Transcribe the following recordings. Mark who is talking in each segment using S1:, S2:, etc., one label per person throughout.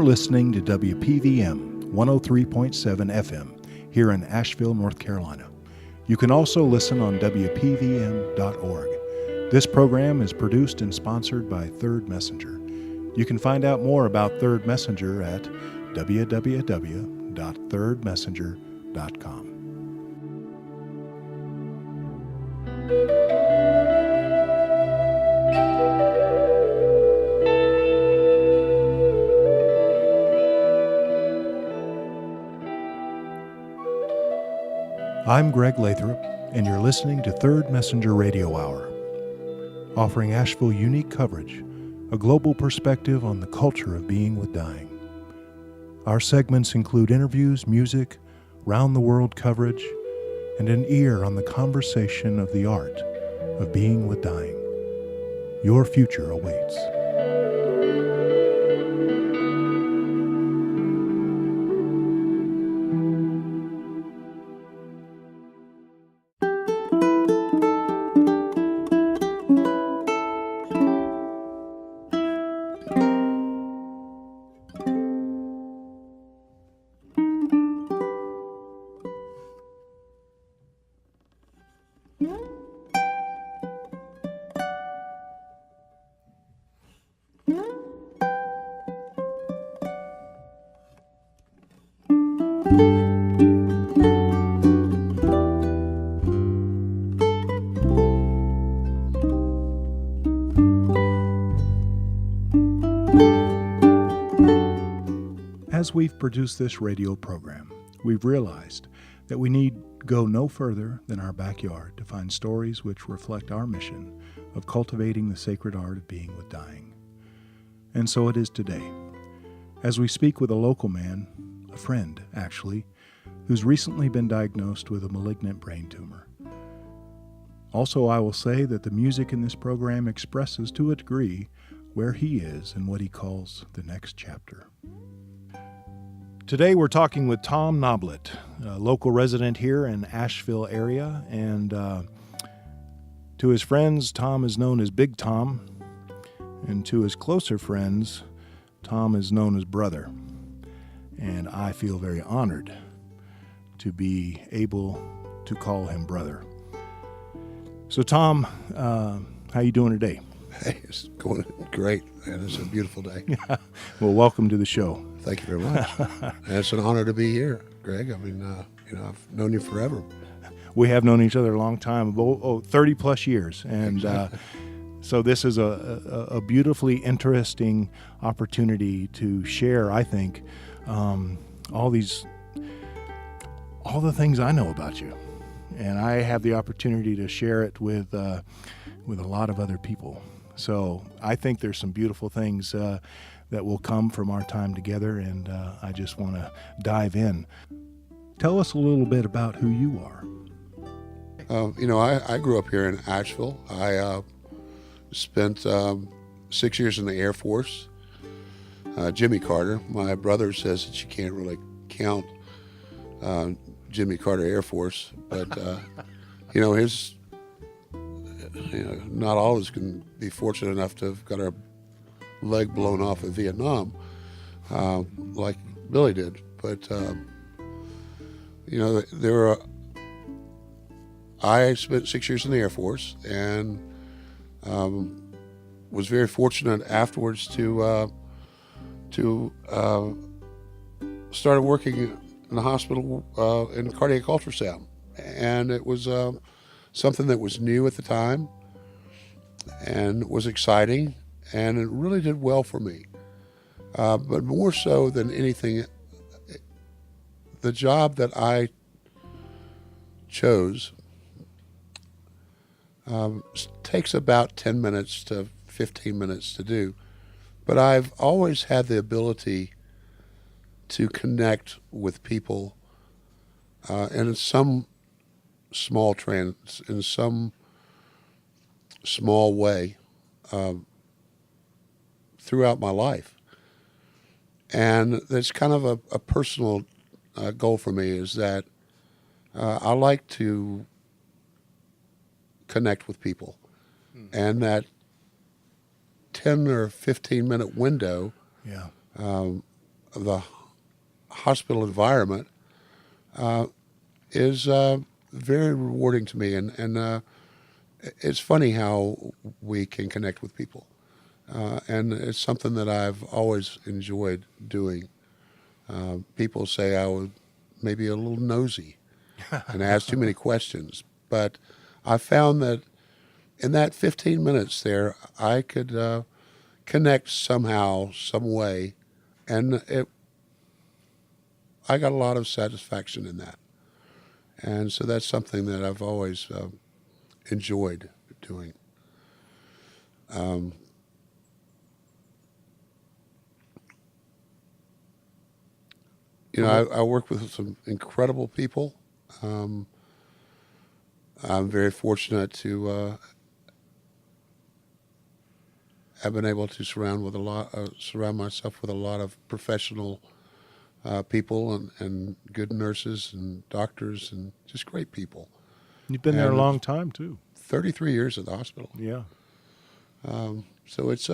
S1: listening to WPVM 103.7 FM here in Asheville, North Carolina. You can also listen on WPVM.org. This program is produced and sponsored by Third Messenger. You can find out more about Third Messenger at www.thirdmessenger.com. I'm Greg Lathrop, and you're listening to Third Messenger Radio Hour, offering Asheville unique coverage, a global perspective on the culture of being with dying. Our segments include interviews, music, round-the-world coverage, and an ear on the conversation of the art of being with dying. Your future awaits. As we've produced this radio program, we've realized that we need go no further than our backyard to find stories which reflect our mission of cultivating the sacred art of being with dying. And so it is today, as we speak with a local man, a friend actually, who's recently been diagnosed with a malignant brain tumor. Also, I will say that the music in this program expresses to a degree where he is and what he calls the next chapter. Today we're talking with Tom Noblett, a local resident here in Asheville area, and to his friends, Tom is known as Big Tom, and to his closer friends, Tom is known as Brother. And I feel very honored to be able to call him Brother. So Tom, how you doing today?
S2: Hey, it's going great, man. It's a beautiful day.
S1: Well, welcome to the show.
S2: Thank you very much. And it's an honor to be here, Greg. I mean, I've known you forever.
S1: We have known each other a long time, 30 plus years. And
S2: Exactly.
S1: So this is a beautifully interesting opportunity to share, I think, all the things I know about you. And I have the opportunity to share it with a lot of other people. So I think there's some beautiful things that will come from our time together, and I just want to dive in. Tell us a little bit about who you are.
S2: I grew up here in Asheville. I spent 6 years in the Air Force. Jimmy Carter, my brother says that you can't really count Jimmy Carter Air Force, but not all of us can be fortunate enough to have got our leg blown off in Vietnam, like Billy did. But I spent 6 years in the Air Force, and was very fortunate afterwards to started working in the hospital in cardiac ultrasound, and it was something that was new at the time and was exciting, and it really did well for me. But more so than anything, the job that I chose takes about 10 minutes to 15 minutes to do, but I've always had the ability to connect with people in some small way throughout my life. And that's kind of a personal goal for me, is that I like to connect with people. And that 10 or 15 minute window the hospital environment is very rewarding to me, and it's funny how we can connect with people, and it's something that I've always enjoyed doing. People say I was maybe a little nosy and ask too many questions, but I found that in that 15 minutes there, I could connect somehow, some way, and I got a lot of satisfaction in that. And so that's something that I've always enjoyed doing. I work with some incredible people. I'm very fortunate to have been able to surround myself with a lot of professional people and good nurses and doctors and just great people.
S1: You've been there a long time too.
S2: 33 years at the hospital.
S1: Yeah.
S2: So it's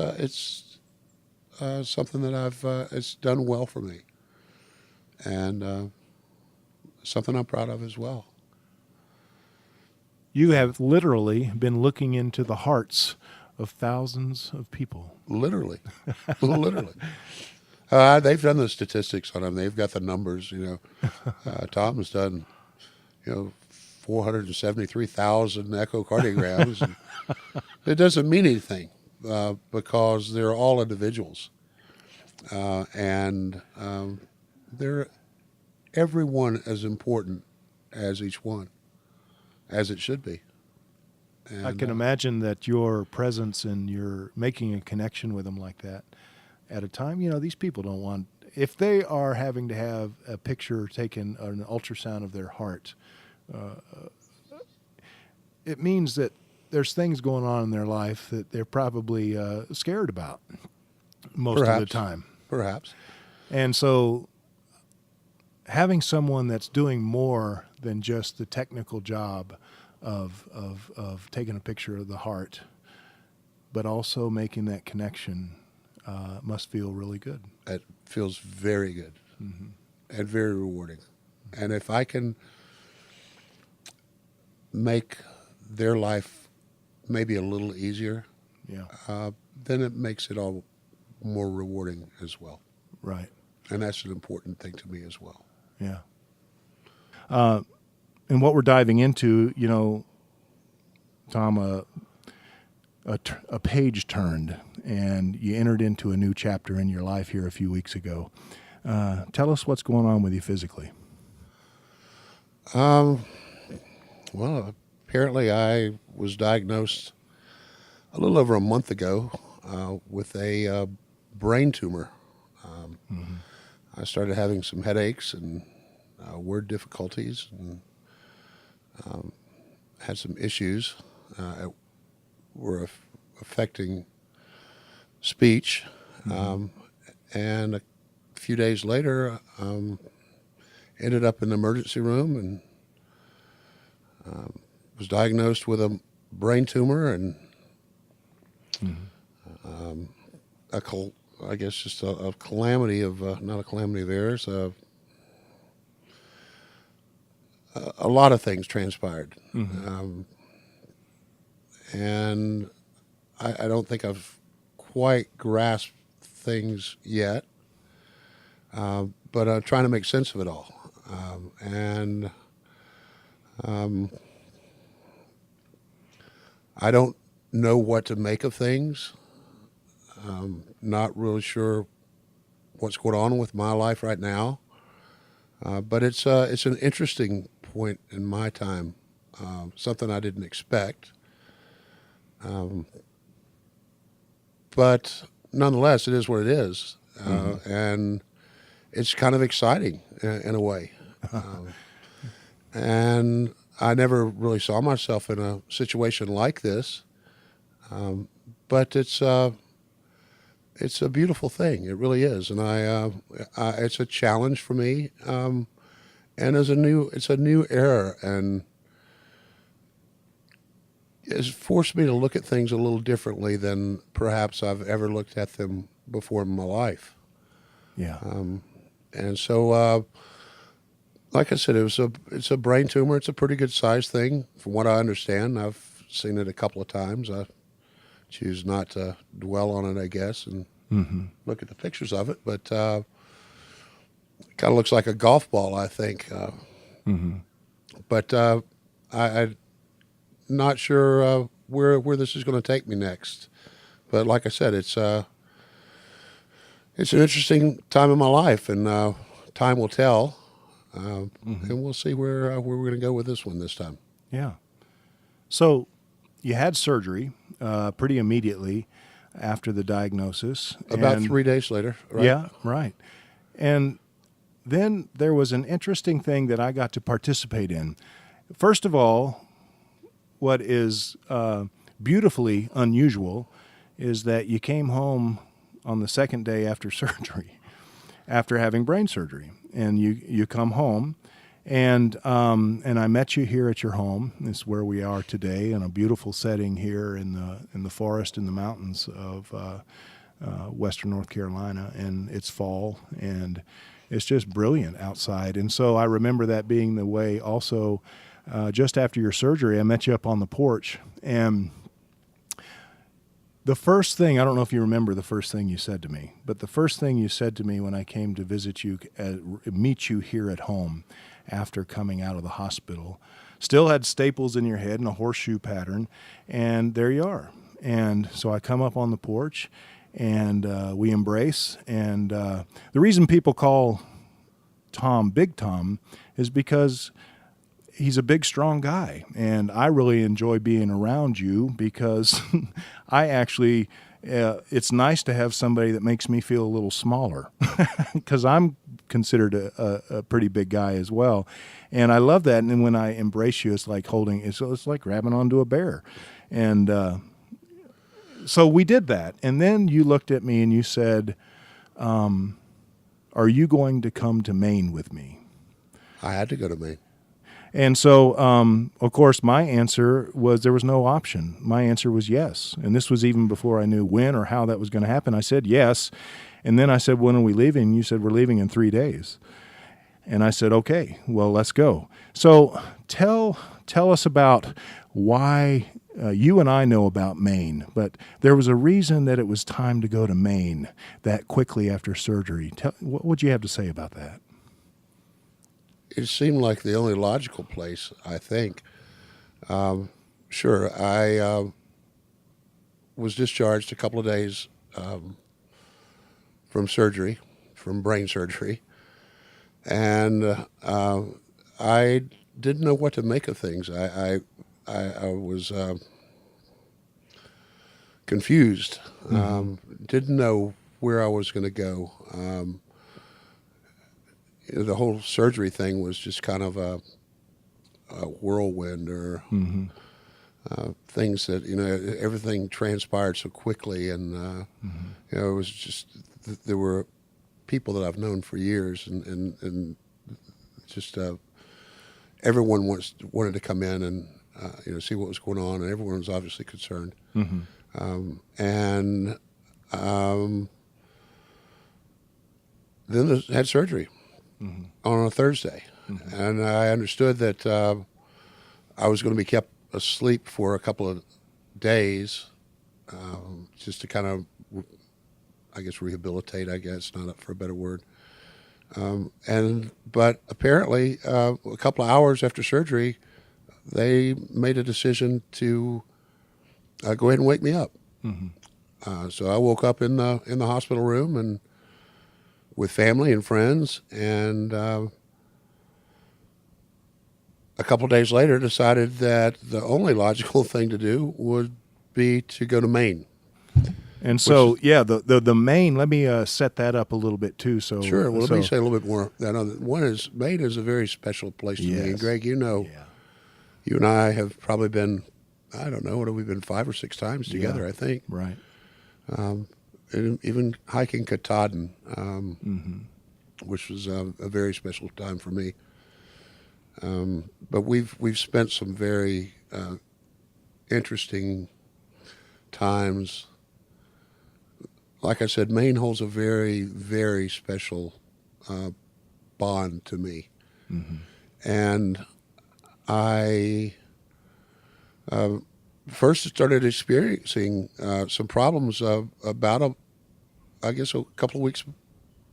S2: something that it's done well for me, and something I'm proud of as well.
S1: You have literally been looking into the hearts of thousands of people.
S2: Literally. Literally. They've done the statistics on them. They've got the numbers, Tom has done, 473,000 echocardiograms. And it doesn't mean anything because they're all individuals. And they're everyone as important as each one, as it should be. And,
S1: I can imagine that your presence and your making a connection with them like that at a time, these people don't want, if they are having to have a picture taken, or an ultrasound of their heart, it means that there's things going on in their life that they're probably scared about most of the time.
S2: Perhaps.
S1: And so having someone that's doing more than just the technical job of taking a picture of the heart, but also making that connection, must feel really good.
S2: It feels very good, mm-hmm. and very rewarding. And if I can make their life maybe a little easier, then it makes it all more rewarding as well.
S1: Right.
S2: And that's an important thing to me as well.
S1: Yeah. And what we're diving into, Tom, a page turned, and you entered into a new chapter in your life here a few weeks ago. Tell us what's going on with you physically.
S2: Well, apparently I was diagnosed a little over a month ago with a brain tumor. Mm-hmm. I started having some headaches and word difficulties, and had some issues that were affecting speech. Mm-hmm. And a few days later, ended up in the emergency room and was diagnosed with a brain tumor and mm-hmm. I guess just a calamity of, not a calamity of errors, a lot of things transpired. Mm-hmm. And I don't think I've quite grasped things yet, but I'm trying to make sense of it all. I don't know what to make of things. Not really sure what's going on with my life right now, but it's an interesting point in my time, something I didn't expect. But nonetheless, it is what it is, mm-hmm. and it's kind of exciting in a way. And I never really saw myself in a situation like this, but it's a beautiful thing. It really is, and it's a challenge for me, and it's a new era, and it's forced me to look at things a little differently than perhaps I've ever looked at them before in my life.
S1: Yeah.
S2: And so, like I said, it's a brain tumor. It's a pretty good sized thing, from what I understand. I've seen it a couple of times. I choose not to dwell on it, I guess, and look at the pictures of it. But it kind of looks like a golf ball, I think. But I'm not sure where this is going to take me next. But like I said, it's an interesting time in my life, and time will tell. And we'll see where we're going to go with this one this time.
S1: Yeah. So you had surgery pretty immediately after the diagnosis.
S2: About
S1: and
S2: 3 days later, right?
S1: Yeah, right. And then there was an interesting thing that I got to participate in. First of all, what is beautifully unusual is that you came home on the second day after surgery, after having brain surgery, and you come home, and I met you here at your home. This is where we are today, in a beautiful setting here in the forest in the mountains of western North Carolina, and it's fall, and it's just brilliant outside. And so I remember that being the way also. Just after your surgery, I met you up on the porch, and the first thing, I don't know if you remember the first thing you said to me, but the first thing you said to me when I came to visit you, meet you here at home after coming out of the hospital, still had staples in your head and a horseshoe pattern, and there you are. And so I come up on the porch, and we embrace, and the reason people call Tom Big Tom is because he's a big, strong guy, and I really enjoy being around you because I actually, it's nice to have somebody that makes me feel a little smaller because I'm considered a pretty big guy as well, and I love that. And then when I embrace you, it's like it's like grabbing onto a bear, and so we did that. And then you looked at me and you said, "Are you going to come to Maine with me?"
S2: I had to go to Maine.
S1: And so, of course, my answer was there was no option. My answer was yes. And this was even before I knew when or how that was going to happen. I said yes. And then I said, when are we leaving? And you said, we're leaving in 3 days. And I said, okay, well, let's go. So tell us about why you and I know about Maine, but there was a reason that it was time to go to Maine that quickly after surgery. What would you have to say about that?
S2: It seemed like the only logical place, I think. Sure, I was discharged a couple of days from surgery, from brain surgery, and I didn't know what to make of things. I was confused, didn't know where I was going to go. The whole surgery thing was just kind of a whirlwind, or things that, everything transpired so quickly, and it was just, there were people that I've known for years, and just everyone wanted to come in and see what was going on, and everyone was obviously concerned. And then I had surgery on a Thursday, and I understood that I was going to be kept asleep for a couple of days, just to kind of, I guess, rehabilitate, not up for a better word. But apparently, a couple of hours after surgery, they made a decision to go ahead and wake me up. So I woke up in the hospital room, and with family and friends, and a couple of days later decided that the only logical thing to do would be to go to Maine.
S1: And so, the Maine, let me set that up a little bit too. So
S2: sure, well, let me say a little bit more. Maine is a very special place to me. And Greg, you and I have probably been, I don't know, what have we been, 5 or 6 times together, I think.
S1: Right.
S2: And even hiking Katahdin, which was a very special time for me. But we've spent some very interesting times. Like I said, Maine holds a very, very special bond to me. And I first started experiencing some problems about I guess a couple of weeks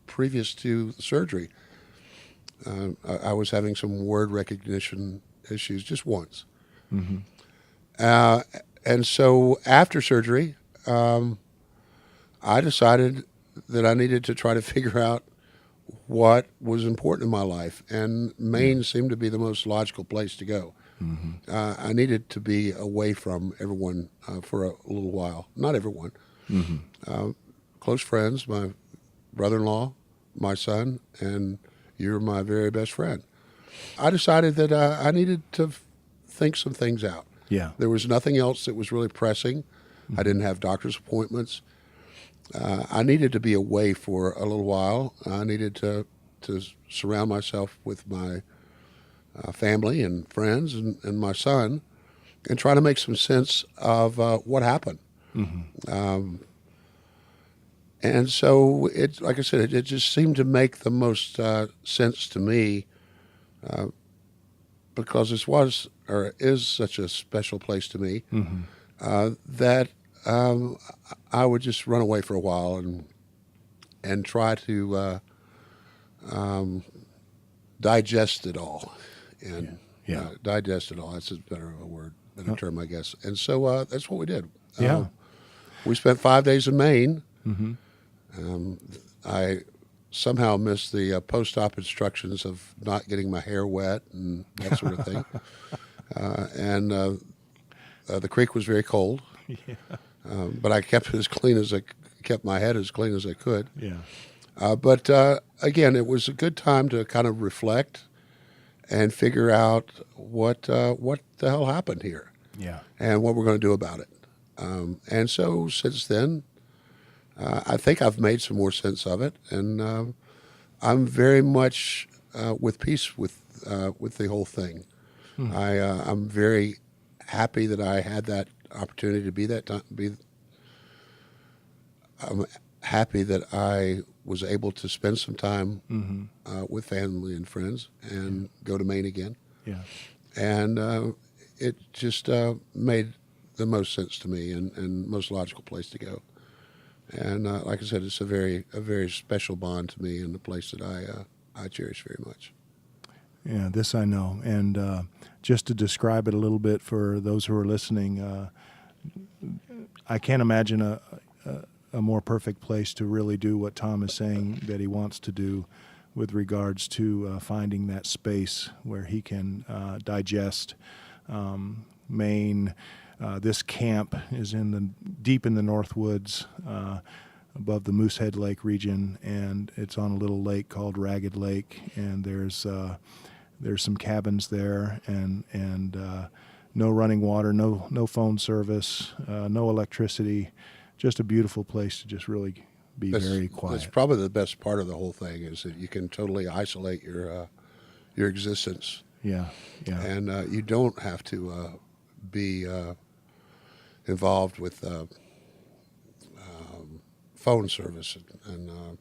S2: previous to the surgery. I was having some word recognition issues just once. And so after surgery, I decided that I needed to try to figure out what was important in my life, and Maine seemed to be the most logical place to go. I needed to be away from everyone for a little while. Not everyone. Close friends, my brother-in-law, my son, and you're my very best friend. I decided that I needed to think some things out.
S1: Yeah.
S2: There was nothing else that was really pressing. I didn't have doctor's appointments. I needed to be away for a little while. I needed to surround myself with my family and friends and my son, and try to make some sense of what happened. And so, it, like I said, it just seemed to make the most sense to me, because this was or is such a special place to me, that I would just run away for a while and try to digest it all, and digest it all. That's a better term, I guess. And so that's what we did. We spent 5 days in Maine. I somehow missed the post-op instructions of not getting my hair wet and that sort of thing. And the creek was very cold, but I kept kept my head as clean as I could. But again, it was a good time to kind of reflect and figure out what the hell happened here, and what we're going to do about it. And so since then, I think I've made some more sense of it, and I'm very much with peace with the whole thing. I'm very happy that I had that opportunity to be that time. I'm happy that I was able to spend some time with family and friends and go to Maine again. And it just made the most sense to me and most logical place to go. And like I said, it's a very special bond to me and a place that I cherish very much.
S1: Yeah, this I know. And just to describe it a little bit for those who are listening, I can't imagine a more perfect place to really do what Tom is saying that he wants to do with regards to finding that space where he can digest Maine. This camp is deep in the North Woods, above the Moosehead Lake region, and it's on a little lake called Ragged Lake, and there's some cabins there, and no running water, no phone service, no electricity, just a beautiful place to just really be very quiet.
S2: That's probably the best part of the whole thing, is that you can totally isolate your existence. And you don't have to be involved with phone service and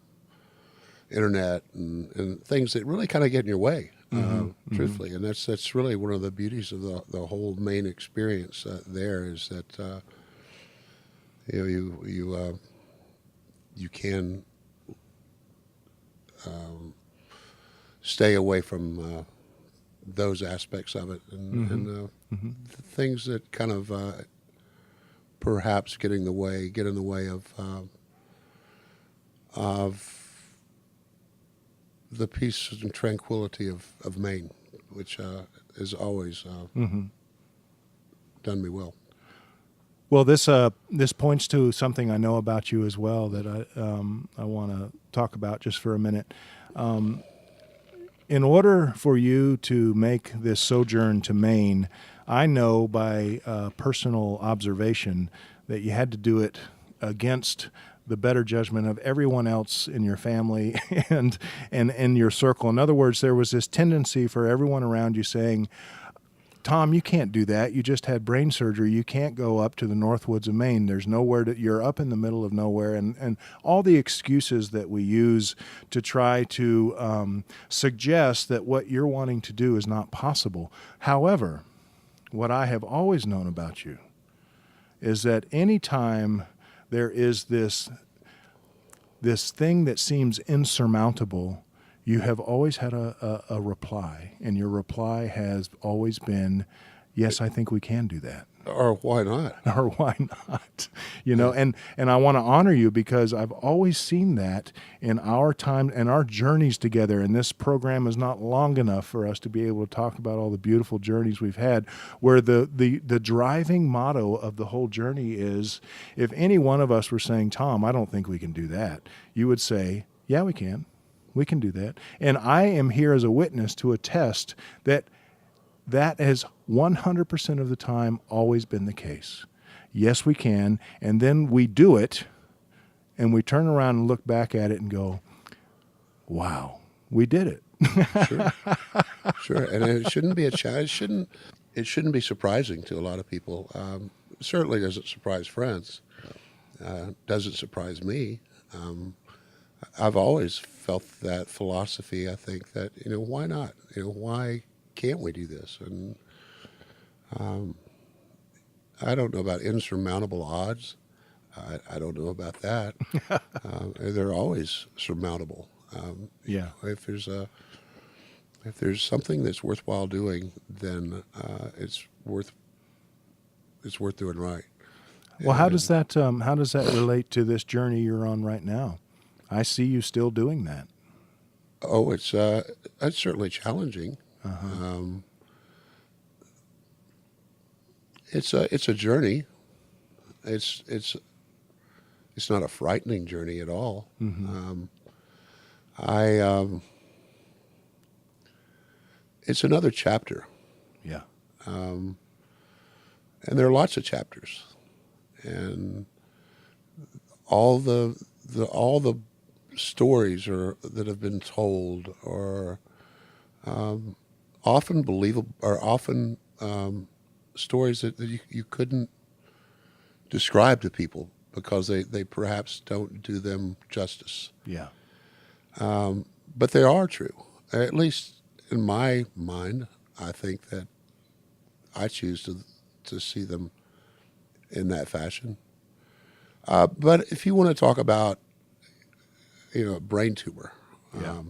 S2: internet and things that really kind of get in your way, truthfully. And that's really one of the beauties of the whole Maine experience. There is that you can stay away from those aspects of it, and the things that kind of perhaps get in the way of the peace and tranquility of Maine, which has always done me well.
S1: Well, this points to something I know about you as well that I want to talk about just for a minute. In order for you to make this sojourn to Maine, I know by personal observation that you had to do it against the better judgment of everyone else in your family and in your circle. In other words, there was this tendency for everyone around you saying, Tom, you can't do that. You just had brain surgery. You can't go up to the North Woods of Maine. There's nowhere you're up in the middle of nowhere. And all the excuses that we use to try to suggest that what you're wanting to do is not possible. However, what I have always known about you is that anytime there is this thing that seems insurmountable, you have always had a reply, and your reply has always been, yes, I think we can do that.
S2: Or why not?
S1: Or why not? And I want to honor you because I've always seen that in our time and our journeys together. And this program is not long enough for us to be able to talk about all the beautiful journeys we've had, where the driving motto of the whole journey is, if any one of us were saying, Tom, I don't think we can do that, you would say, yeah, we can. We can do that. And I am here as a witness to attest that has 100% of the time always been the case. Yes, we can. And then we do it, and we turn around and look back at it and go, wow, we did it.
S2: Sure. And it shouldn't be a challenge. It shouldn't be surprising to a lot of people. Certainly doesn't surprise friends. Doesn't surprise me. I've always felt that philosophy. I think that, why not? Why can't we do this? And I don't know about insurmountable odds. I don't know about that. They're always surmountable.
S1: Yeah.
S2: If there's something that's worthwhile doing, then it's worth doing right.
S1: Well, how does that relate to this journey you're on right now? I see you still doing that.
S2: Oh, it's certainly challenging.
S1: Uh-huh.
S2: It's a journey. It's not a frightening journey at all.
S1: Mm-hmm.
S2: It's another chapter.
S1: Yeah.
S2: And there are lots of chapters, and all the stories that have been told are often believable, are often stories that you couldn't describe to people because they perhaps don't do them justice.
S1: Yeah.
S2: But they are true. At least in my mind, I think that I choose to see them in that fashion. But if you want to talk about, a brain tumor,
S1: Yeah.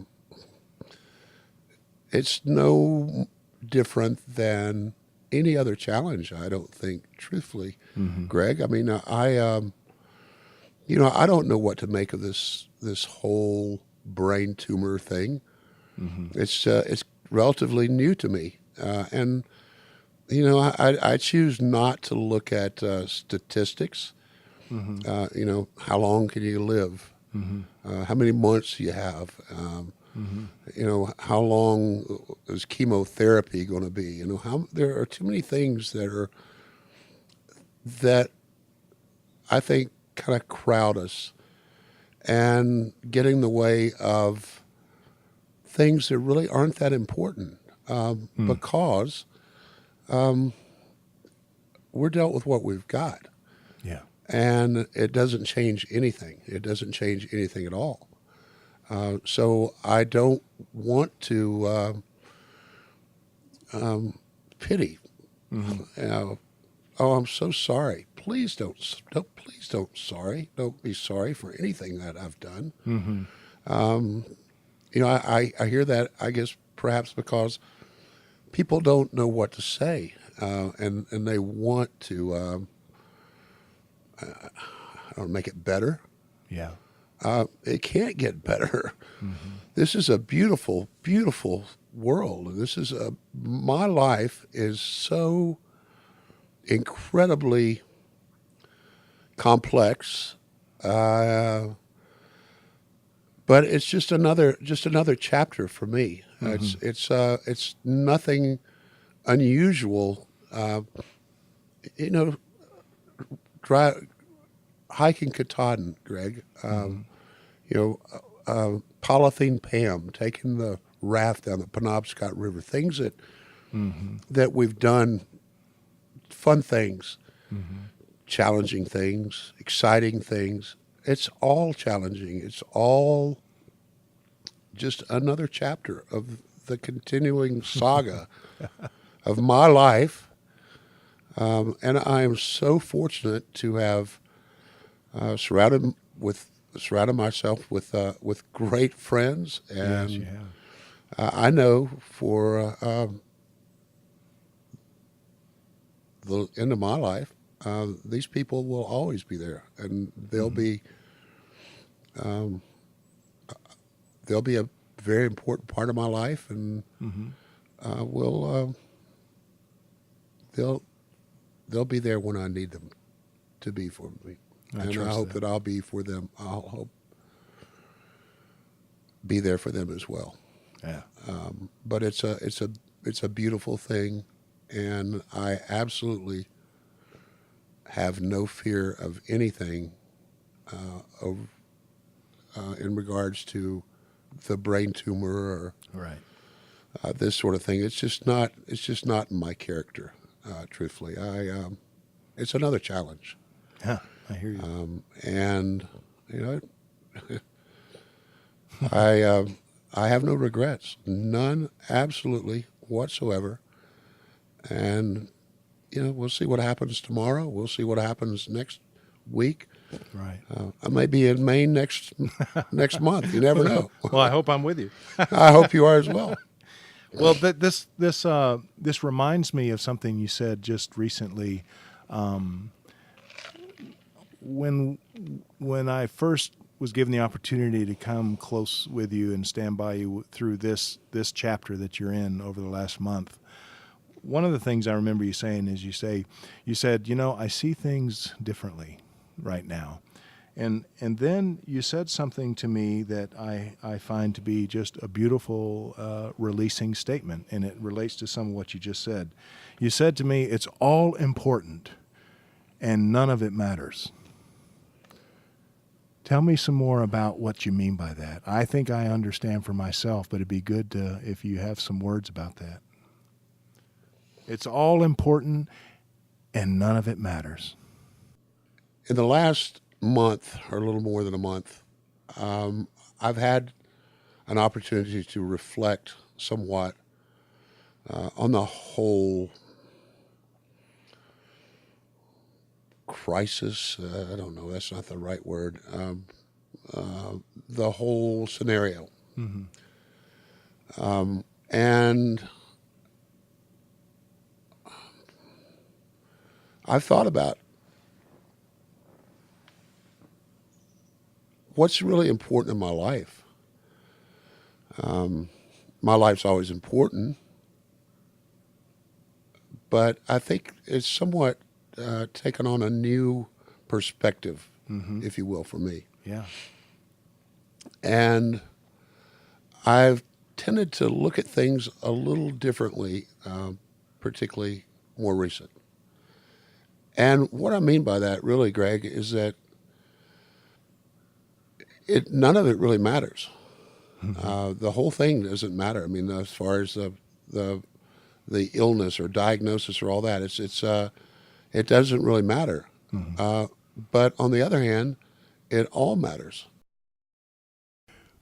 S2: It's no different than any other challenge, I don't think, truthfully,
S1: Mm-hmm.
S2: Greg. I mean, I don't know what to make of this whole brain tumor thing.
S1: Mm-hmm.
S2: It's relatively new to me, and I choose not to look at statistics.
S1: Mm-hmm.
S2: How long can you live?
S1: Mm-hmm.
S2: How many months do you have?
S1: Mm-hmm.
S2: How long is chemotherapy going to be? There are too many things that I think kind of crowd us and get in the way of things that really aren't that important because we're dealt with what we've got.
S1: Yeah.
S2: And it doesn't change anything. It doesn't change anything at all. So I don't want to pity.
S1: Mm-hmm.
S2: Oh, I'm so sorry. Please don't be sorry for anything that I've done.
S1: Mm-hmm.
S2: I hear that, I guess, perhaps because people don't know what to say, and they want to make it better.
S1: Yeah.
S2: It can't get better.
S1: Mm-hmm.
S2: This is a beautiful, beautiful world. My life is so incredibly complex, but it's just another chapter for me.
S1: Mm-hmm.
S2: It's nothing unusual. Hiking Katahdin, Greg. Polythene Pam, taking the raft down the Penobscot River. Things that that we've done fun things, challenging things, exciting things. It's all challenging. It's all just another chapter of the continuing saga of my life. And I am so fortunate to have surrounded myself with great friends. And
S1: Yes, you have.
S2: I know for the end of my life, these people will always be there, and they'll be a very important part of my life, and they'll be there when I need them to be for me, and I hope that I'll be for them. I'll hope be there for them as well.
S1: Yeah.
S2: But it's a beautiful thing, and I absolutely have no fear of anything in regards to the brain tumor or
S1: Right.
S2: this sort of thing. It's just not in my character. Truthfully, it's another challenge.
S1: Yeah, I hear you.
S2: And you know, I have no regrets, none, absolutely whatsoever. And you know, we'll see what happens tomorrow. We'll see what happens next week.
S1: Right.
S2: I may be in Maine next month. You never know.
S1: Well, I hope I'm with you.
S2: I hope you are as well.
S1: Well, this reminds me of something you said just recently. When I first was given the opportunity to come close with you and stand by you through this chapter that you're in over the last month, one of the things I remember you saying is you said, you know, I see things differently right now. And then you said something to me that I find to be just a beautiful releasing statement, and it relates to some of what you just said. You said to me, it's all important, and none of it matters. Tell me some more about what you mean by that. I think I understand for myself, but it'd be good if you have some words about that. It's all important, and none of it matters.
S2: In the last month, or a little more than a month, I've had an opportunity to reflect somewhat on the whole crisis. I don't know, that's not the right word. The whole scenario. And I've thought about what's really important in my life. My life's always important, but I think it's somewhat taken on a new perspective, if you will, for me.
S1: Yeah.
S2: And I've tended to look at things a little differently, particularly more recent. And what I mean by that, really, Greg, is that none of it really matters. The whole thing doesn't matter. I mean, as far as the illness or diagnosis or all that, it doesn't really matter. But on the other hand, it all matters.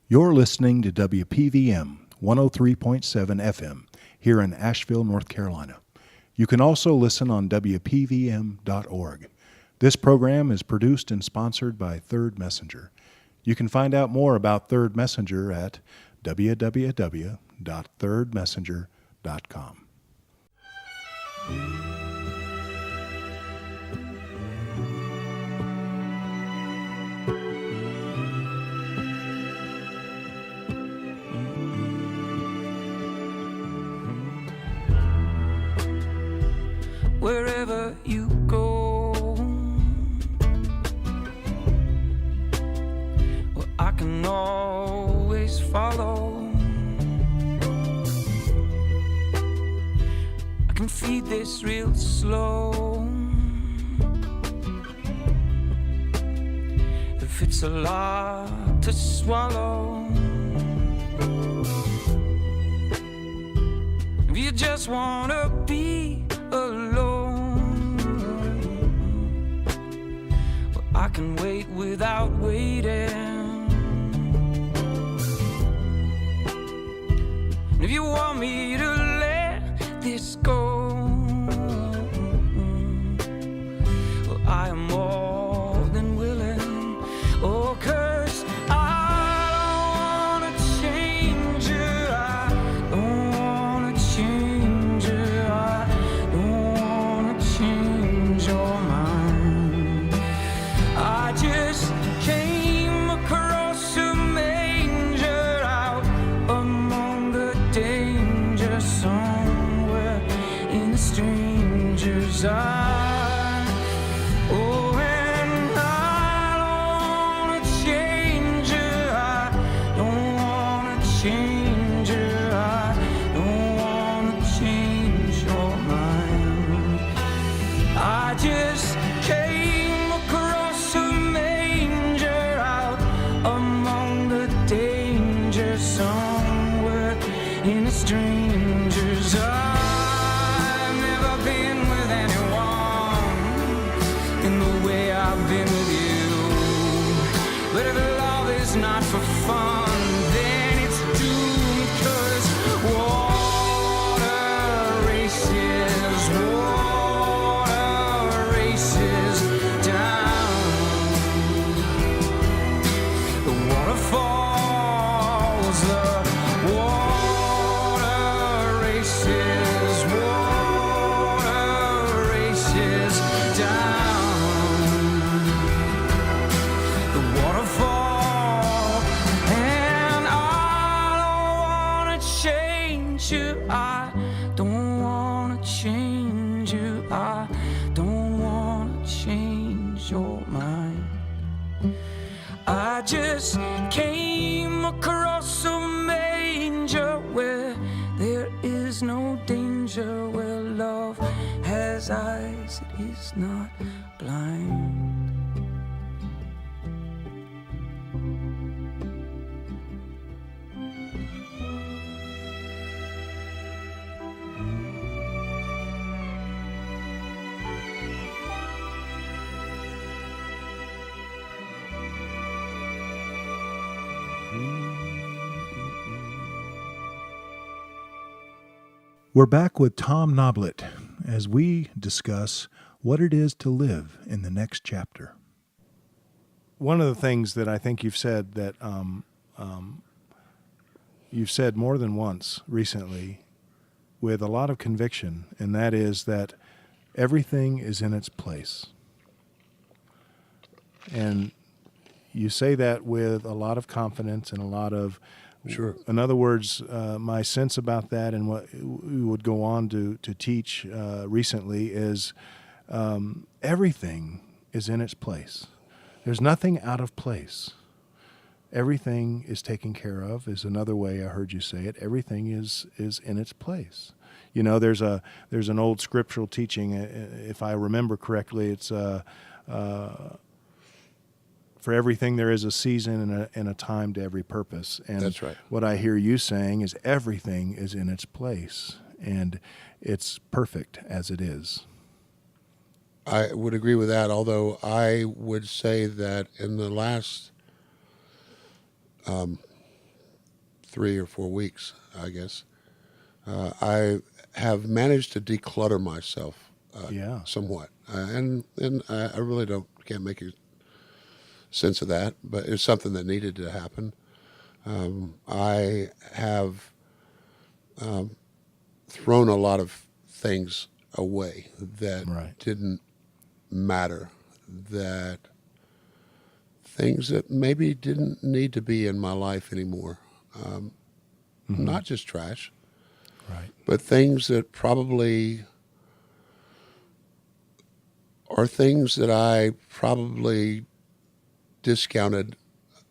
S1: You're listening to WPVM 103.7 FM here in Asheville, North Carolina. You can also listen on WPVM.org. This program is produced and sponsored by Third Messenger. You can find out more about Third Messenger at www.thirdmessenger.com.
S3: Wherever you go, well, I can always follow. I can feed this real slow. If it's a lot to swallow, if you just wanna be alone. Well, I can wait without waiting. And if you want me to let this go, well, I am more than willing. Oh, 'cause I don't wanna change you. I don't wanna change you. I don't wanna change your mind. I just came across a manger out among the danger somewhere in a stranger's eye. Oh, and I don't wanna change you. I don't wanna change you. I don't wanna change your mind. I just came across a manger out among the danger somewhere in a stranger's eye. I've never been with anyone in the way I've been with you. But if love is not for fun, then it's doomed. 'Cause water races down. The waterfalls, the water races down. The waterfall, and I don't wanna change you. I don't wanna change you. I don't wanna change your mind. I just came across a manger where there is no danger, where love has eyes, it is not blind.
S1: We're back with Tom Noblett as we discuss what it is to live in the next chapter. One of the things that I think you've said that you've said more than once recently with a lot of conviction, and that is that everything is in its place. And you say that with a lot of confidence and a lot of
S2: Sure.
S1: In other words, my sense about that and what we would go on to teach recently is everything is in its place. There's nothing out of place. Everything is taken care of is another way I heard you say it. Everything is in its place. You know, there's an old scriptural teaching, if I remember correctly, it's for everything there is a season and a time to every purpose. And
S2: That's right.
S1: What I hear you saying is everything is in its place, and it's perfect as it is.
S2: I would agree with that, although I would say that in the last 3 or 4 weeks, I guess, I have managed to declutter myself somewhat. And I really can't make a sense of that, but it's something that needed to happen. I have thrown a lot of things away that didn't matter, that things that maybe didn't need to be in my life anymore. Not just trash, but things that probably are things that I probably discounted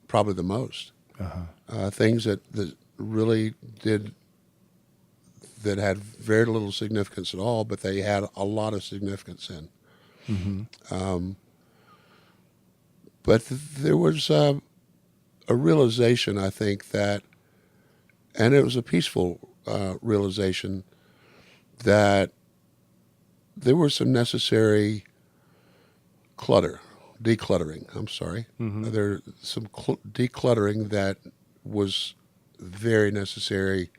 S2: probably the most. Things that really that had very little significance at all, but they had a lot of significance in. But there was a realization, I think, that, and it was a peaceful realization, that there was some necessary decluttering. I'm sorry. There's some decluttering that was very necessary.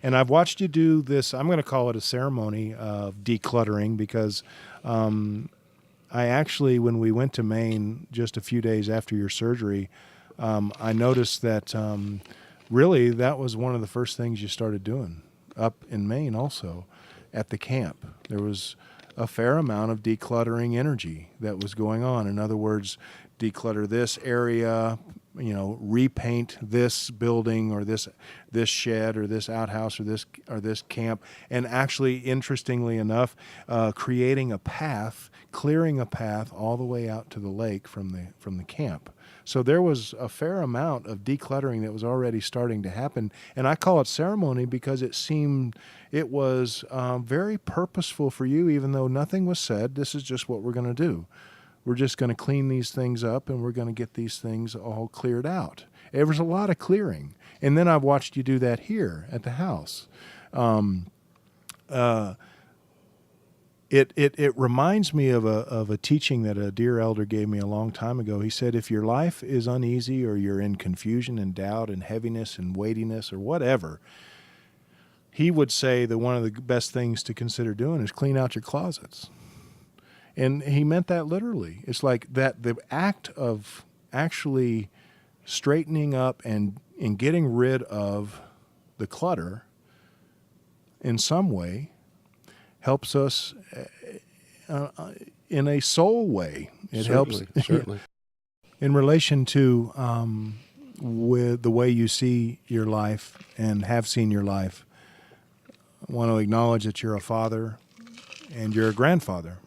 S1: And I've watched you do this, I'm going to call it a ceremony of decluttering, because I actually, when we went to Maine just a few days after your surgery, I noticed that really that was one of the first things you started doing up in Maine also at the camp. There was a fair amount of decluttering energy that was going on. In other words, declutter this area, repaint this building or this shed or this outhouse or this camp, and actually, interestingly enough, creating a path, clearing a path all the way out to the lake from the camp. So there was a fair amount of decluttering that was already starting to happen, and I call it ceremony because it was very purposeful for you, even though nothing was said. This is just what we're going to do. We're just going to clean these things up, and we're going to get these things all cleared out. There was a lot of clearing. And then I've watched you do that here at the house. It reminds me of a teaching that a dear elder gave me a long time ago. He said, if your life is uneasy or you're in confusion and doubt and heaviness and weightiness or whatever, he would say that one of the best things to consider doing is clean out your closets. And he meant that literally. It's like that the act of actually straightening up and getting rid of the clutter in some way helps us in a soul way. It
S2: Certainly,
S1: helps
S2: certainly.
S1: in relation to with the way you see your life and have seen your life. I want to acknowledge that you're a father and you're a grandfather.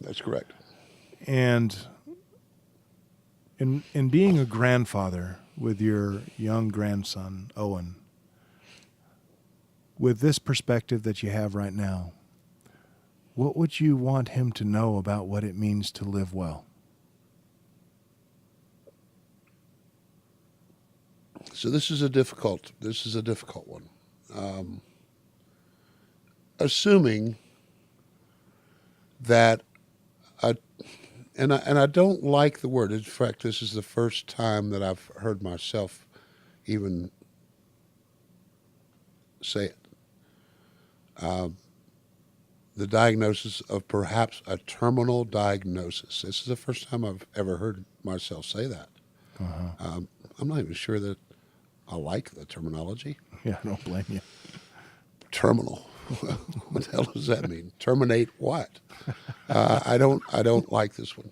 S2: That's correct.
S1: And in being a grandfather with your young grandson, Owen, with this perspective that you have right now, what would you want him to know about what it means to live well?
S2: So this is a difficult one. Assuming that and I don't like the word. In fact, this is the first time that I've heard myself even say it. The diagnosis of perhaps a terminal diagnosis. This is the first time I've ever heard myself say that. I'm not even sure that I like the terminology.
S1: Yeah, I don't blame you.
S2: Terminal. What the hell does that mean? Terminate what? I don't like this one.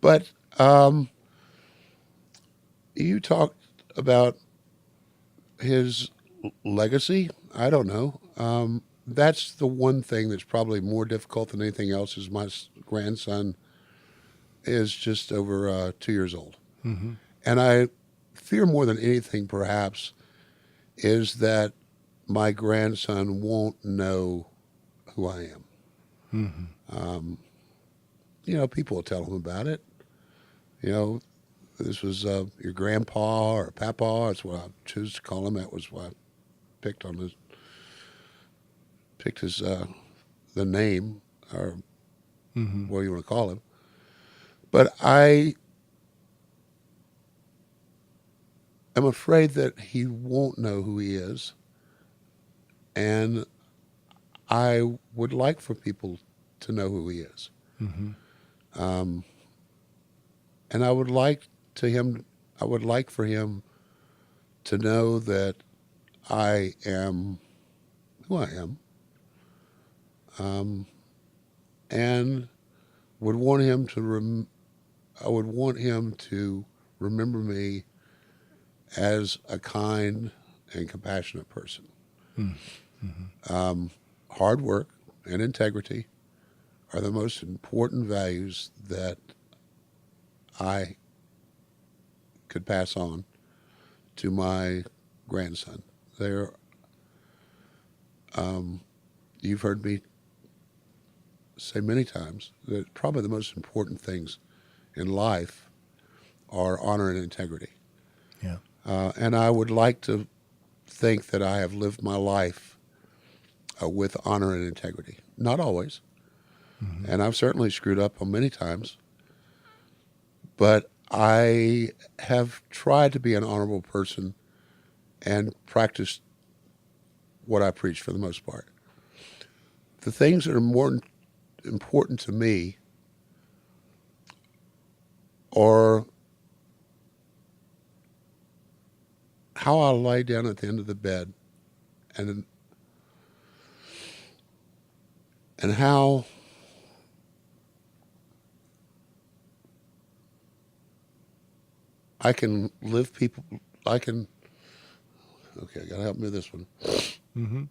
S2: But you talked about his legacy. I don't know. That's the one thing that's probably more difficult than anything else. Is my grandson is just over 2 years old, and I fear more than anything, perhaps, is that my grandson won't know who I am. People will tell him about it. This was your grandpa or papa. That's what I choose to call him. That was why I picked his the name, or what do you want to call him. But I am afraid that he won't know who he is. And I would like for people to know who he is. And I would like for him to know that I am who I am. And would want him to I would want him to remember me as a kind and compassionate person. Hard work and integrity are the most important values that I could pass on to my grandson. You've heard me say many times that probably the most important things in life are honor and integrity. Yeah. And I would like to think that I have lived my life with honor and integrity. Not always. And I've certainly screwed up on many times. But I have tried to be an honorable person and practice what I preach for the most part. The things that are more important to me are how I lie down at the end of the bed and how I can live people, okay, I gotta help me with this one.
S1: Mm-hmm.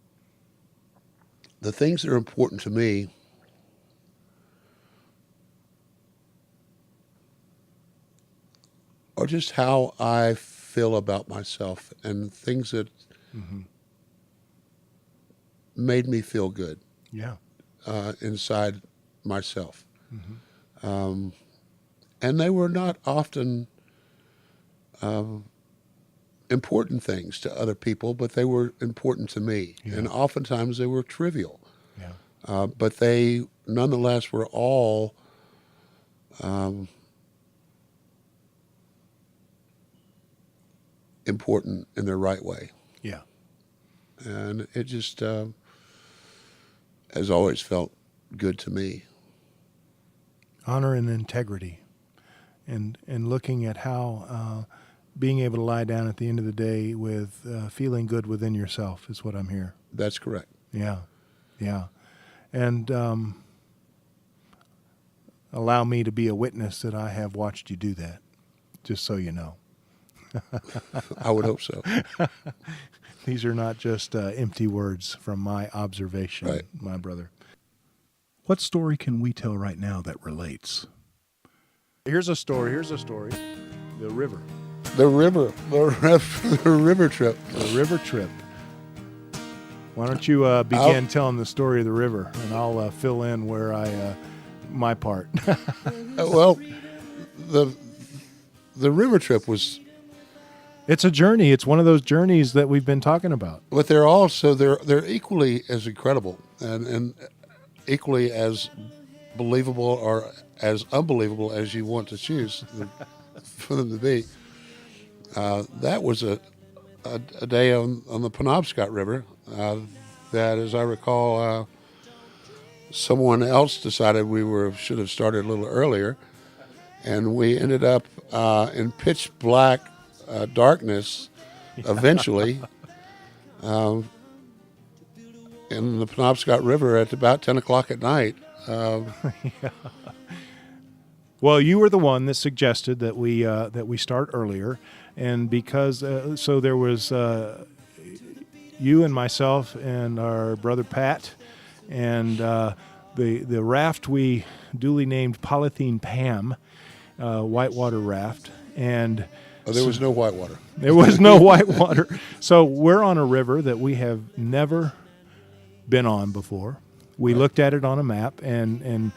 S2: The things that are important to me are just how I feel about myself and things that made me feel good.
S1: Yeah.
S2: Inside myself. And they were not often important things to other people, but they were important to me.
S1: Yeah.
S2: And oftentimes they were trivial.
S1: Yeah.
S2: But they nonetheless were all important in their right way.
S1: Yeah.
S2: And it just has always felt good to me.
S1: Honor and integrity, and looking at how being able to lie down at the end of the day with feeling good within yourself is what I'm here.
S2: That's correct.
S1: Yeah, yeah, and allow me to be a witness that I have watched you do that. Just so you know.
S2: I would hope so.
S1: These are not just empty words from my observation,
S2: Right.
S1: my brother. What story can we tell right now that relates? Here's a story. The river.
S2: The river trip.
S1: The river trip. Why don't you begin telling the story of the river, and I'll fill in where my part.
S2: Well, the river trip was.
S1: It's a journey. It's one of those journeys that we've been talking about.
S2: But they're also they're equally as incredible and equally as believable or as unbelievable as you want to choose for them to be. That was a day on the Penobscot River that, as I recall, someone else decided should have started a little earlier, and we ended up in pitch black darkness eventually in the Penobscot River at about 10 o'clock at night.
S1: Yeah. Well, you were the one that suggested that we start earlier, and because so there was you and myself and our brother Pat, and the raft we duly named Polythene Pam, whitewater raft, and
S2: There was no whitewater.
S1: there was no whitewater. So we're on a river that we have never been on before. We looked at it on a map, and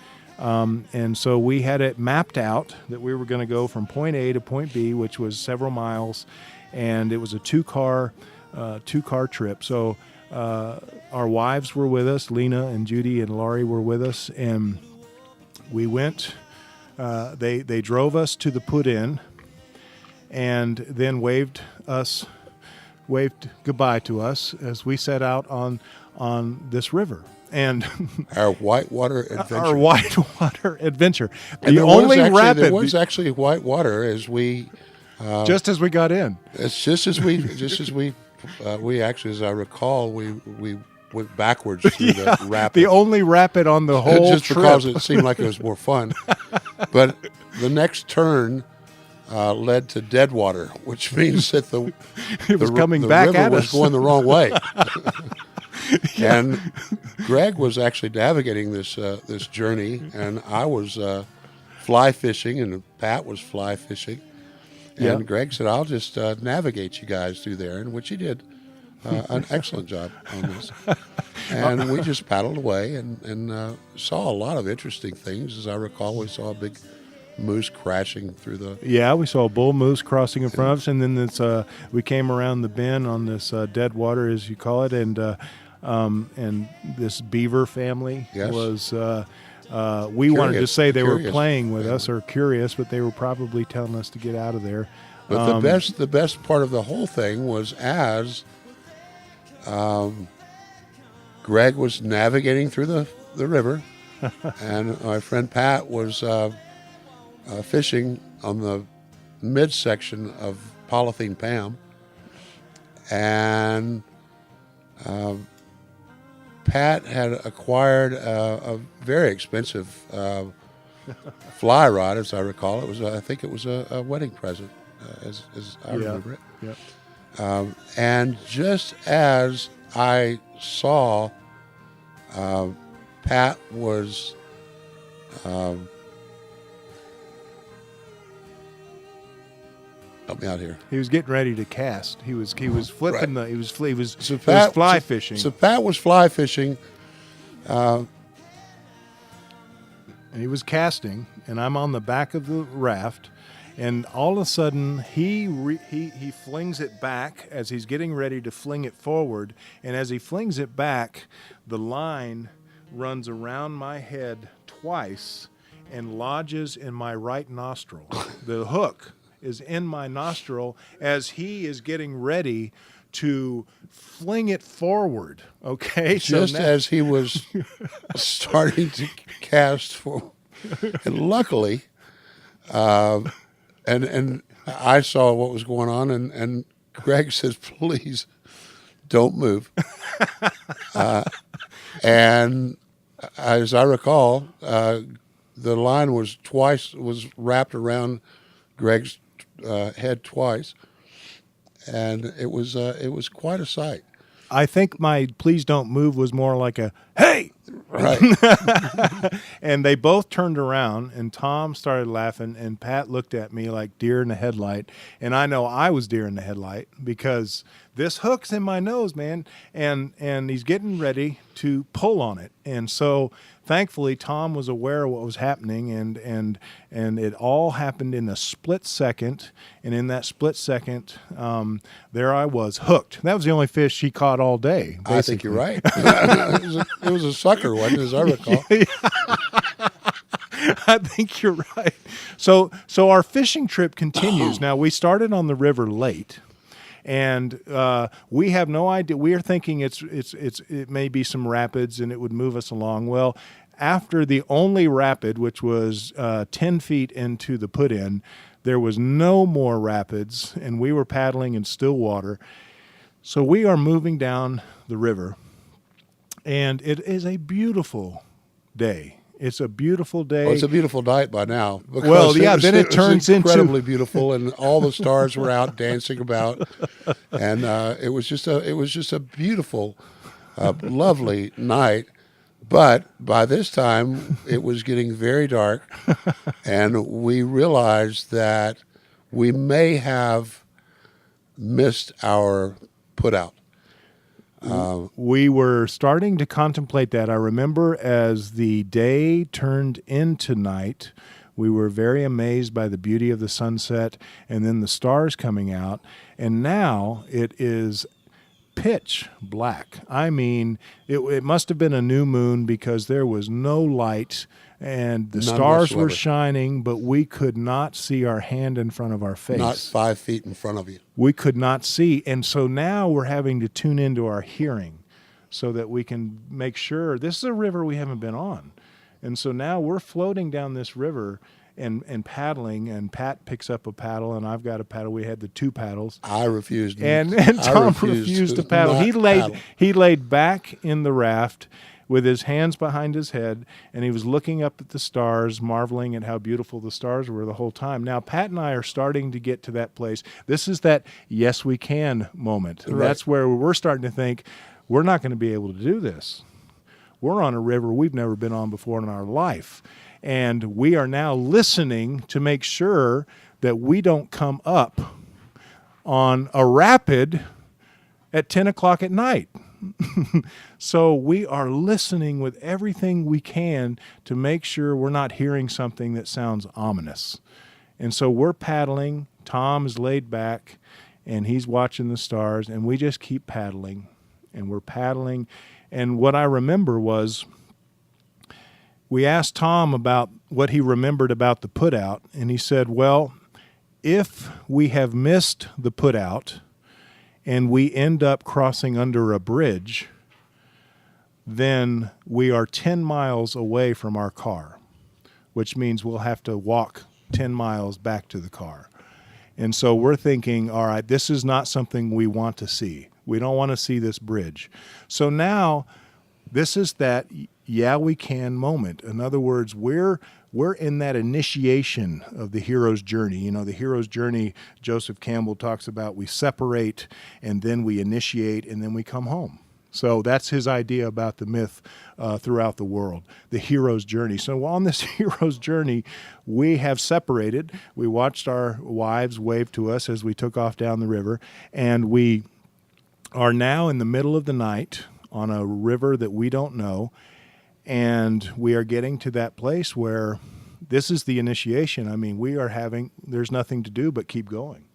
S1: so we had it mapped out that we were going to go from point A to point B, which was several miles, and it was a two-car trip. So our wives were with us, Lena and Judy and Laurie were with us, and we went. They drove us to the put-in, and then waved goodbye to us as we set out on this river. And
S2: Our whitewater adventure.
S1: our whitewater adventure.
S2: And
S1: The only rapid,
S2: there was actually whitewater as we.
S1: just as we got in.
S2: It's just as we actually, as I recall, we went backwards through the rapid.
S1: The only rapid on the whole
S2: just
S1: trip.
S2: because it seemed like it was more fun. But the next turn led to dead water, which means that
S1: It was coming
S2: the
S1: back
S2: river
S1: at
S2: was
S1: us.
S2: going the wrong way. And Greg was actually navigating this journey, and I was fly fishing, and Pat was fly fishing. And
S1: Yeah.
S2: Greg said, "I'll just navigate you guys through there," and which he did an excellent job on this. And we just paddled away and saw a lot of interesting things. As I recall, we saw a big moose crashing through the.
S1: Yeah, we saw a bull moose crossing in front of us, and then we came around the bend on this dead water, as you call it, and and this beaver family
S2: Yes.
S1: was. We wanted to say they were
S2: Curious.
S1: playing with us or curious, but they were probably telling us to get out of there.
S2: But the best part of the whole thing was as Greg was navigating through the river, and my friend Pat was fishing on the midsection of Polythene Pam, and Pat had acquired a very expensive fly rod, as I recall. It was, I think, it was a wedding present, as I remember it.
S1: Yep.
S2: And just as I saw Pat was help me out here.
S1: He was getting ready to cast. He was flipping
S2: Right.
S1: he was
S2: So
S1: fly fishing.
S2: So Pat was fly fishing.
S1: And he was casting, and I'm on the back of the raft, and all of a sudden he flings it back as he's getting ready to fling it forward, and as he flings it back, the line runs around my head twice and lodges in my right nostril. The hook is in my nostril as he is getting ready to fling it forward. Okay,
S2: Just as he was starting to cast for, and luckily, and I saw what was going on, and Greg says, "Please, don't move." And as I recall, the line was wrapped around Greg's head twice, and it was quite a sight.
S1: I think my "please don't move" was more like a "hey!"
S2: Right.
S1: And they both turned around, and Tom started laughing, and Pat looked at me like deer in the headlight. And I know I was deer in the headlight because this hook's in my nose, man, and he's getting ready to pull on it. And so thankfully Tom was aware of what was happening, and it all happened in a split second. And in that split second, there I was, hooked. That was the only fish he caught all day, basically.
S2: I think you're right. it was a sucker, wasn't it, as I recall?
S1: I think you're right. So our fishing trip continues. Now, we started on the river late, and we have no idea. We are thinking it may be some rapids, and it would move us along. Well, after the only rapid, which was 10 feet into the put-in, there was no more rapids, and we were paddling in still water. So we are moving down the river, and it is a beautiful day. It's a beautiful day.
S2: Well, it's a beautiful night by now.
S1: Well, yeah, then it turns into
S2: incredibly beautiful, and all the stars were out dancing about, and it was just a beautiful, lovely night. But by this time, it was getting very dark, and we realized that we may have missed our put out.
S1: We were starting to contemplate that. I remember as the day turned into night, we were very amazed by the beauty of the sunset and then the stars coming out. And now it is pitch black. I mean, it must have been a new moon because there was no light and the
S2: None
S1: stars were
S2: whatsoever.
S1: shining, but we could not see our hand in front of our face.
S2: Not 5 feet in front of you.
S1: We could not see. And so now we're having to tune into our hearing so that we can make sure. This is a river we haven't been on. And so now we're floating down this river and paddling, and Pat picks up a paddle, and I've got a paddle. We had the two paddles.
S2: I refused.
S1: And
S2: I
S1: Tom refused to paddle.
S2: not
S1: He laid back in the raft with his hands behind his head, and he was looking up at the stars, marveling at how beautiful the stars were the whole time. Now, Pat and I are starting to get to that place. This is that yes, we can moment.
S2: Right.
S1: That's where we're starting to think, we're not going to be able to do this. We're on a river we've never been on before in our life. And we are now listening to make sure that we don't come up on a rapid at 10 o'clock at night. So we are listening with everything we can to make sure we're not hearing something that sounds ominous. And so we're paddling. Tom is laid back, and he's watching the stars, and we just keep paddling. And we're paddling, And what I remember was we asked Tom about what he remembered about the put out, and he said, well, if we have missed the put out and we end up crossing under a bridge, then we are 10 miles away from our car, which means we'll have to walk 10 miles back to the car. And so we're thinking, all right, this is not something we want to see. We don't want to see this bridge. So now this is that yeah, we can moment. In other words, we're in that initiation of the hero's journey. You know, the hero's journey, Joseph Campbell talks about, we separate and then we initiate and then we come home. So that's his idea about the myth throughout the world, the hero's journey. So on this hero's journey, we have separated. We watched our wives wave to us as we took off down the river, and we are now in the middle of the night on a river that we don't know, and we are getting to that place where this is the initiation. I mean, there's nothing to do but keep going.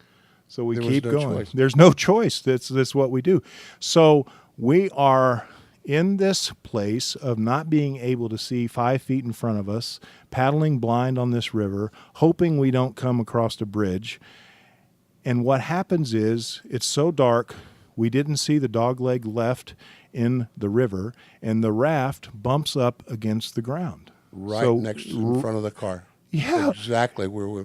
S1: So we keep going.
S2: Choice.
S1: There's no choice. That's what we do. So we are in this place of not being able to see 5 feet in front of us, paddling blind on this river, hoping we don't come across a bridge. And what happens is it's so dark, we didn't see the dogleg left in the river, and the raft bumps up against the ground.
S2: Next in front of the car.
S1: Yeah.
S2: Exactly where we're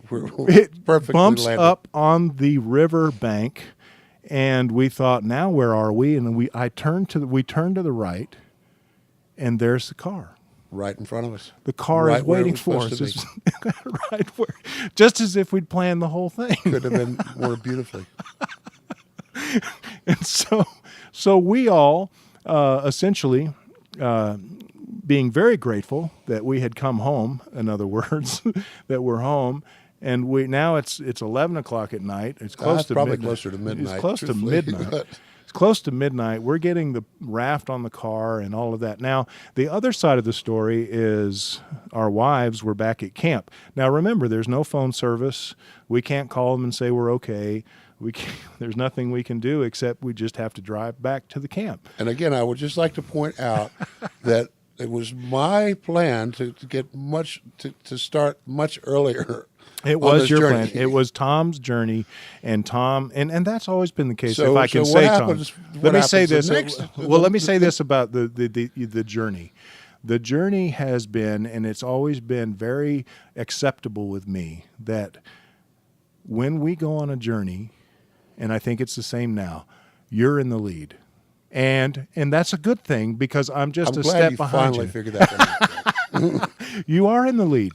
S1: It
S2: perfectly
S1: bumps
S2: landed.
S1: up on the river bank, and we thought, now where are we? And we turned to the right, and there's the car.
S2: Right in front of us.
S1: The car
S2: Right
S1: is
S2: where it
S1: waiting
S2: was
S1: for us.
S2: supposed
S1: Right where, just as if we'd planned the whole thing.
S2: Could have been more beautifully.
S1: And so we all essentially, being very grateful that we had come home, in other words, that we're home, and now it's 11 o'clock at night. It's close to
S2: probably
S1: midnight.
S2: closer to midnight.
S1: It's close to
S2: truthfully.
S1: midnight. It's close to midnight. We're getting the raft on the car and all of that. Now, the other side of the story is our wives were back at camp. Now, remember, there's no phone service. We can't call them and say we're okay. There's nothing we can do except we just have to drive back to the camp.
S2: And again, I would just like to point out that it was my plan to start much earlier.
S1: It was your plan. It was Tom's journey, and Tom, and that's always been the case. If I can say, Tom, let me say this. Well, let me say this about the journey. The journey has been, and it's always been very acceptable with me that when we go on a journey, and I think it's the same now, you're in the lead. And that's a good thing because I'm just a step behind you.
S2: I'm glad you finally figured that one out.
S1: You are in the lead.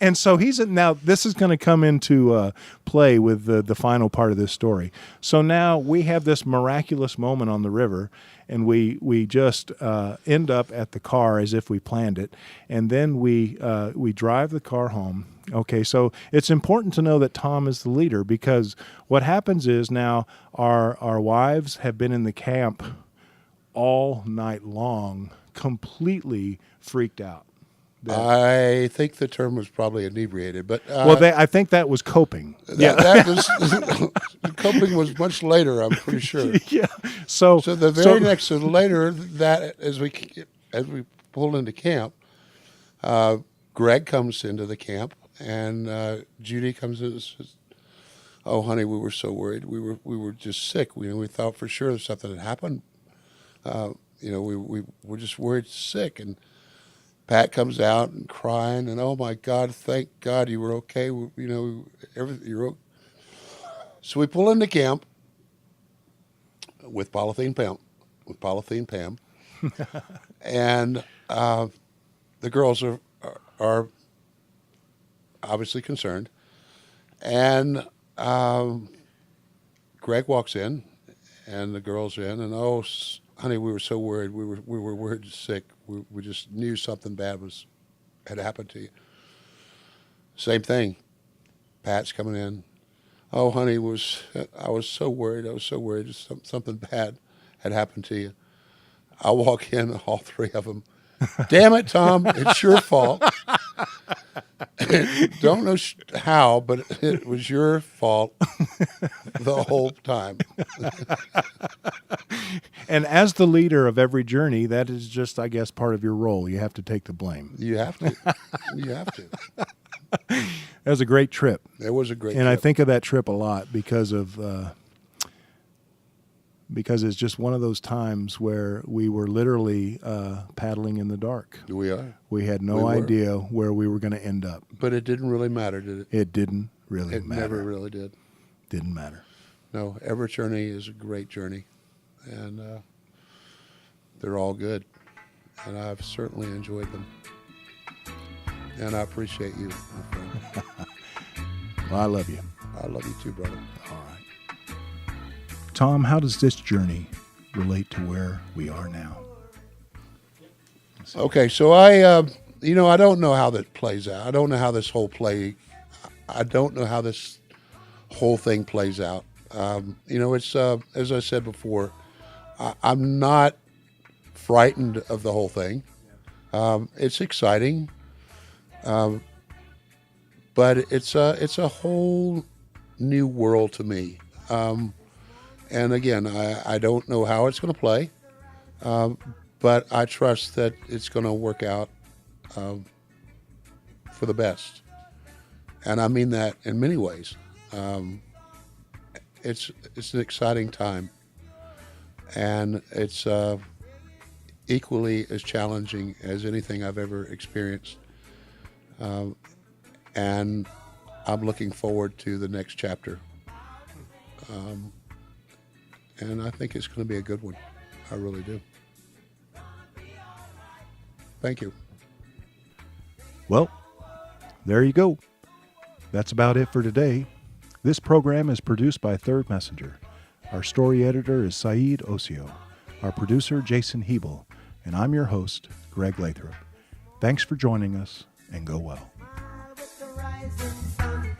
S1: And so now this is going to come into play with the final part of this story. So now we have this miraculous moment on the river, and we just end up at the car as if we planned it. And then we drive the car home. Okay, so it's important to know that Tom is the leader because what happens is now our wives have been in the camp all night long, completely freaked out.
S2: I think the term was probably inebriated, but
S1: I think that was coping.
S2: That was coping was much later. I'm pretty sure.
S1: Yeah. So
S2: later that as we pulled into camp, Greg comes into the camp, and Judy comes in and says, "Oh, honey, we were so worried. We were just sick. We thought for sure something had happened. We were just worried sick." And Pat comes out and crying, and oh my God, thank God you were okay. Everything you're okay. So we pull into camp with Polythene Pam, and the girls are obviously concerned, and Greg walks in, and the girls are in, and oh, honey, we were so worried. We were worried sick. We just knew something bad had happened to you. Same thing. Pat's coming in. Oh, honey, I was so worried. I was so worried. Something bad had happened to you. I walk in, all three of them. Damn it, Tom! It's your fault. Don't know how, but it was your fault the whole time.
S1: And as the leader of every journey, that is just, I guess, part of your role. You have to take the blame.
S2: You have to. You have to.
S1: That was a great trip.
S2: It was a great
S1: And
S2: trip.
S1: I think of that trip a lot because it's just one of those times where we were literally paddling in the dark.
S2: We are.
S1: We had no
S2: We were.
S1: idea where we were going to end up.
S2: But it didn't really matter, did it?
S1: It didn't really
S2: It
S1: matter.
S2: never really did.
S1: Didn't matter.
S2: No, every journey is a great journey, and they're all good, and I've certainly enjoyed them, and I appreciate you, my friend.
S1: Well, I love you.
S2: I love you too, brother.
S1: All right. Tom, how does this journey relate to where we are now?
S2: Okay, so I don't know how that plays out. I don't know how this I don't know how this whole thing plays out. It's as I said before, I'm not frightened of the whole thing. It's exciting, but it's a whole new world to me. And again, I don't know how it's going to play, but I trust that it's going to work out for the best. And I mean that in many ways. It's an exciting time, and it's equally as challenging as anything I've ever experienced. And I'm looking forward to the next chapter. And I think it's going to be a good one. I really do. Thank you.
S1: Well, there you go. That's about it for today. This program is produced by Third Messenger. Our story editor is Saeed Osio. Our producer, Jason Hebel. And I'm your host, Greg Lathrop. Thanks for joining us, and go well.
S4: With the rising sun.